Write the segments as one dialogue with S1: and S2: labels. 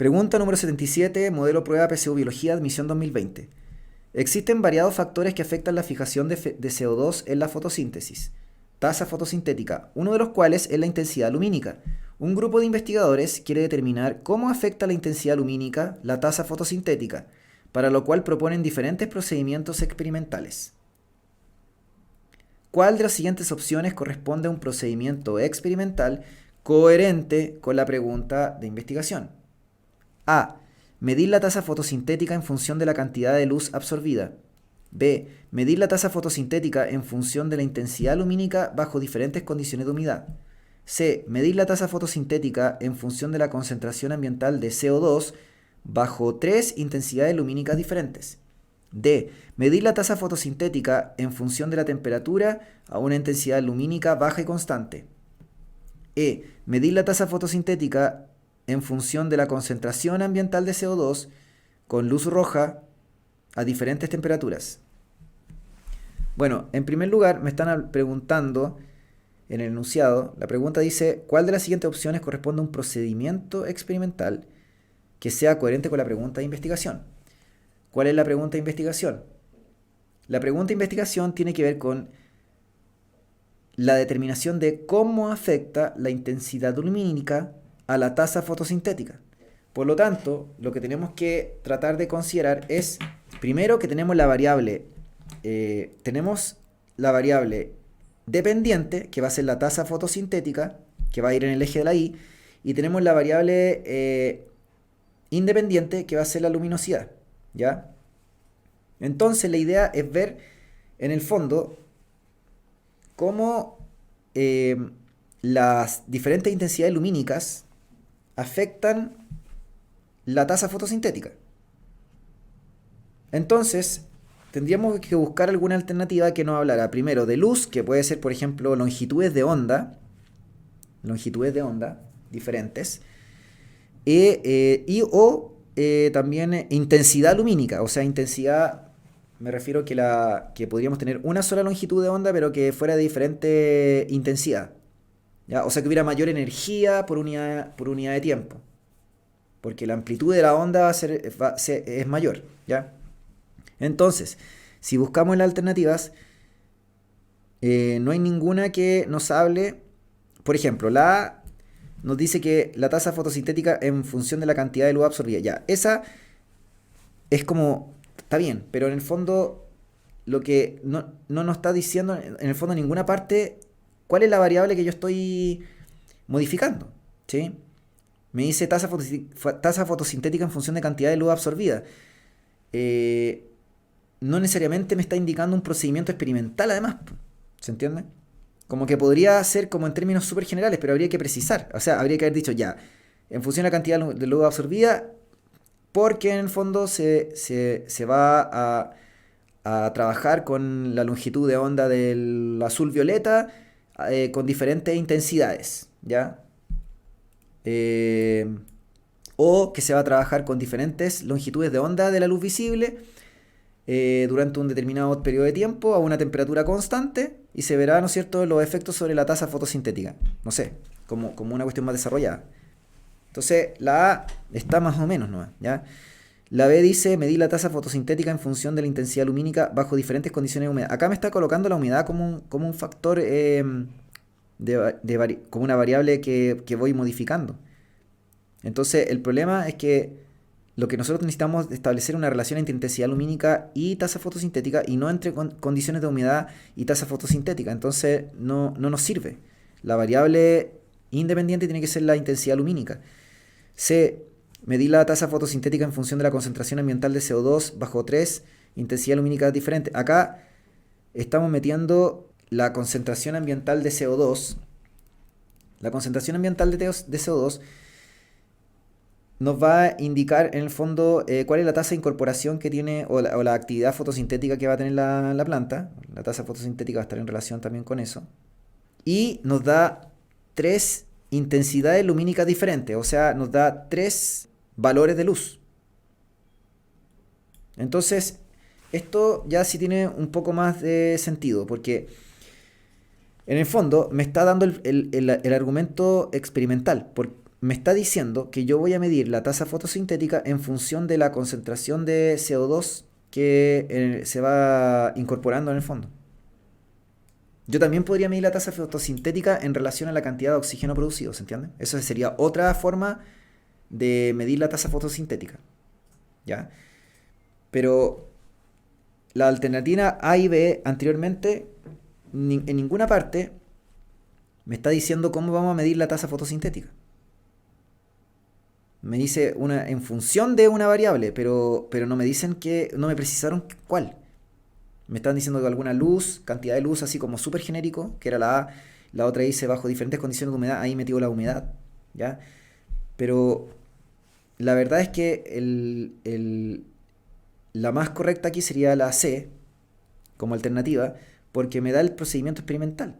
S1: Pregunta número 77, modelo prueba PSU Biología, admisión 2020. Existen variados factores que afectan la fijación de CO2 en la fotosíntesis, tasa fotosintética, uno de los cuales es la intensidad lumínica. Un grupo de investigadores quiere determinar cómo afecta la intensidad lumínica la tasa fotosintética, para lo cual proponen diferentes procedimientos experimentales. ¿Cuál de las siguientes opciones corresponde a un procedimiento experimental coherente con la pregunta de investigación? A. Medir la tasa fotosintética en función de la cantidad de luz absorbida. B. Medir la tasa fotosintética en función de la intensidad lumínica bajo diferentes condiciones de humedad. C. Medir la tasa fotosintética en función de la concentración ambiental de CO2 bajo 3 intensidades lumínicas diferentes. D. Medir la tasa fotosintética en función de la temperatura a una intensidad lumínica baja y constante. E. Medir la tasa fotosintética en función de la concentración ambiental de CO2 con luz roja a diferentes temperaturas. Bueno, en primer lugar me están preguntando en el enunciado, la pregunta dice, ¿cuál de las siguientes opciones corresponde a un procedimiento experimental que sea coherente con la pregunta de investigación? ¿Cuál es la pregunta de investigación? La pregunta de investigación tiene que ver con la determinación de cómo afecta la intensidad lumínica a la tasa fotosintética. Por lo tanto, lo que tenemos que tratar de considerar es, primero, que tenemos la variable dependiente, que va a ser la tasa fotosintética, que va a ir en el eje de la Y, y tenemos la variable independiente, que va a ser la luminosidad, ¿ya? Entonces la idea es ver, en el fondo, cómo las diferentes intensidades lumínicas afectan la tasa fotosintética. Entonces, tendríamos que buscar alguna alternativa que nos hablara primero de luz, que puede ser, por ejemplo, longitudes de onda diferentes, o también intensidad lumínica, o sea, intensidad, me refiero que podríamos tener una sola longitud de onda, pero que fuera de diferente intensidad, ¿ya? O sea, que hubiera mayor energía por unidad de tiempo, porque la amplitud de la onda es mayor, ¿ya? Entonces, si buscamos las alternativas, no hay ninguna que nos hable. Por ejemplo, la A nos dice que la tasa fotosintética en función de la cantidad de luz absorbida. Ya, esa es como, está bien, pero en el fondo lo que no nos está diciendo, en el fondo en ninguna parte, cuál es la variable que yo estoy modificando, ¿sí? Me dice tasa fotosintética en función de cantidad de luz absorbida. No necesariamente me está indicando un procedimiento experimental, además, ¿se entiende? Como que podría ser como en términos súper generales, pero habría que precisar. O sea, habría que haber dicho ya, en función de la cantidad de luz absorbida, porque en el fondo se va a trabajar con la longitud de onda del azul violeta con diferentes intensidades, ¿ya? O que se va a trabajar con diferentes longitudes de onda de la luz visible durante un determinado periodo de tiempo a una temperatura constante y se verá, ¿no es cierto?, los efectos sobre la tasa fotosintética. No sé, como una cuestión más desarrollada. Entonces, la A está más o menos, ¿no? ¿Ya? La B dice medir la tasa fotosintética en función de la intensidad lumínica bajo diferentes condiciones de humedad. Acá me está colocando la humedad como un factor, como una variable que voy modificando. Entonces, el problema es que lo que nosotros necesitamos es establecer una relación entre intensidad lumínica y tasa fotosintética y no entre condiciones de humedad y tasa fotosintética. Entonces, no nos sirve. La variable independiente tiene que ser la intensidad lumínica. C. Medir la tasa fotosintética en función de la concentración ambiental de CO2 bajo 3 intensidad lumínica diferente. Acá estamos metiendo la concentración ambiental de CO2. La concentración ambiental de CO2 nos va a indicar en el fondo cuál es la tasa de incorporación que tiene o la actividad fotosintética que va a tener la planta. La tasa fotosintética va a estar en relación también con eso. Y nos da 3 intensidades lumínicas diferentes, o sea, nos da 3 valores de luz. Entonces, esto ya sí tiene un poco más de sentido, porque en el fondo me está dando el argumento experimental. me está diciendo que yo voy a medir la tasa fotosintética en función de la concentración de CO2 que se va incorporando en el fondo. Yo también podría medir la tasa fotosintética en relación a la cantidad de oxígeno producido, ¿se entiende? Eso sería otra forma de medir la tasa fotosintética, ¿ya? Pero la alternativa A y B anteriormente, en ninguna parte me está diciendo cómo vamos a medir la tasa fotosintética. Me dice en función de una variable, pero no me dicen no me precisaron cuál. Me están diciendo que alguna luz, cantidad de luz así como súper genérico, que era la A. La otra dice bajo diferentes condiciones de humedad, ahí metió la humedad, ¿ya? Pero la verdad es que la más correcta aquí sería la C, como alternativa, porque me da el procedimiento experimental.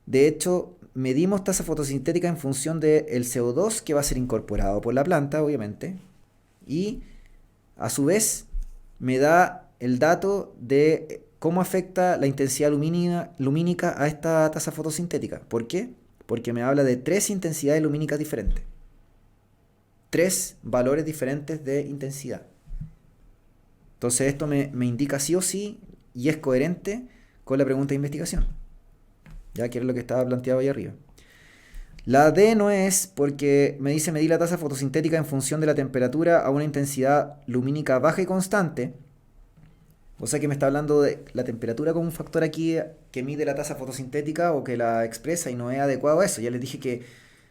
S1: De hecho, medimos tasa fotosintética en función del CO2 que va a ser incorporado por la planta, obviamente, y a su vez me da el dato de cómo afecta la intensidad lumínica a esta tasa fotosintética. ¿Por qué? Porque me habla de 3 intensidades lumínicas diferentes. 3 valores diferentes de intensidad. Entonces esto me indica sí o sí y es coherente con la pregunta de investigación. Ya que era lo que estaba planteado ahí arriba. La D no es porque me dice medir la tasa fotosintética en función de la temperatura a una intensidad lumínica baja y constante. O sea que me está hablando de la temperatura como un factor aquí que mide la tasa fotosintética o que la expresa y no es adecuado a eso. Ya les dije que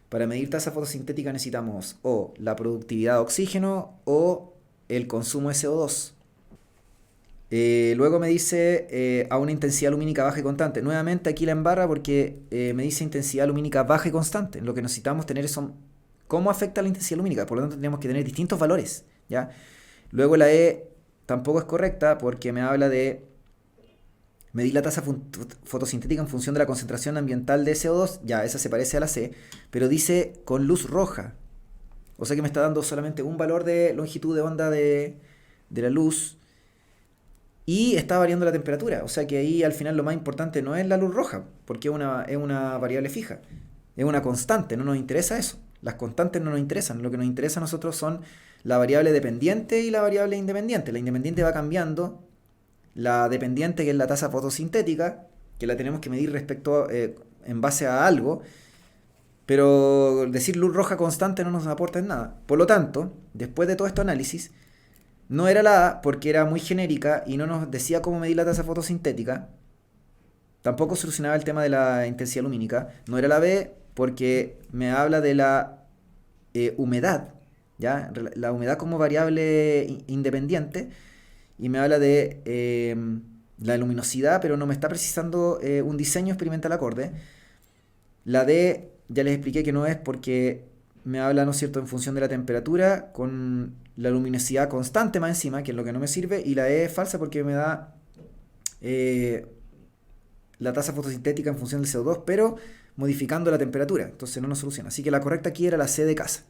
S1: para medir tasa fotosintética necesitamos o la productividad de oxígeno o el consumo de CO2. Luego me dice a una intensidad lumínica baja y constante. Nuevamente aquí la embarra porque me dice intensidad lumínica baja y constante. Lo que necesitamos tener son cómo afecta la intensidad lumínica. Por lo tanto tendríamos que tener distintos valores, ¿ya? Luego la E tampoco es correcta porque me habla de medir la tasa fotosintética en función de la concentración ambiental de CO2. Ya, esa se parece a la C, pero dice con luz roja. O sea que me está dando solamente un valor de longitud de onda de la luz. Y está variando la temperatura. O sea que ahí al final lo más importante no es la luz roja, porque es una variable fija. Es una constante, no nos interesa eso. Las constantes no nos interesan. Lo que nos interesa a nosotros son la variable dependiente y la variable independiente. La independiente va cambiando. La dependiente, que es la tasa fotosintética, que la tenemos que medir respecto en base a algo. Pero decir luz roja constante no nos aporta en nada. Por lo tanto, después de todo este análisis, no era la A porque era muy genérica y no nos decía cómo medir la tasa fotosintética. Tampoco solucionaba el tema de la intensidad lumínica. No era la B porque me habla de la humedad, ¿ya? La humedad como variable independiente. Y me habla de la luminosidad, pero no me está precisando un diseño experimental acorde. La D ya les expliqué que no es porque me habla, ¿no es cierto?, en función de la temperatura, con la luminosidad constante más encima, que es lo que no me sirve, y la E es falsa porque me da la tasa fotosintética en función del CO2, pero modificando la temperatura, entonces no nos soluciona. Así que la correcta aquí era la C de casa.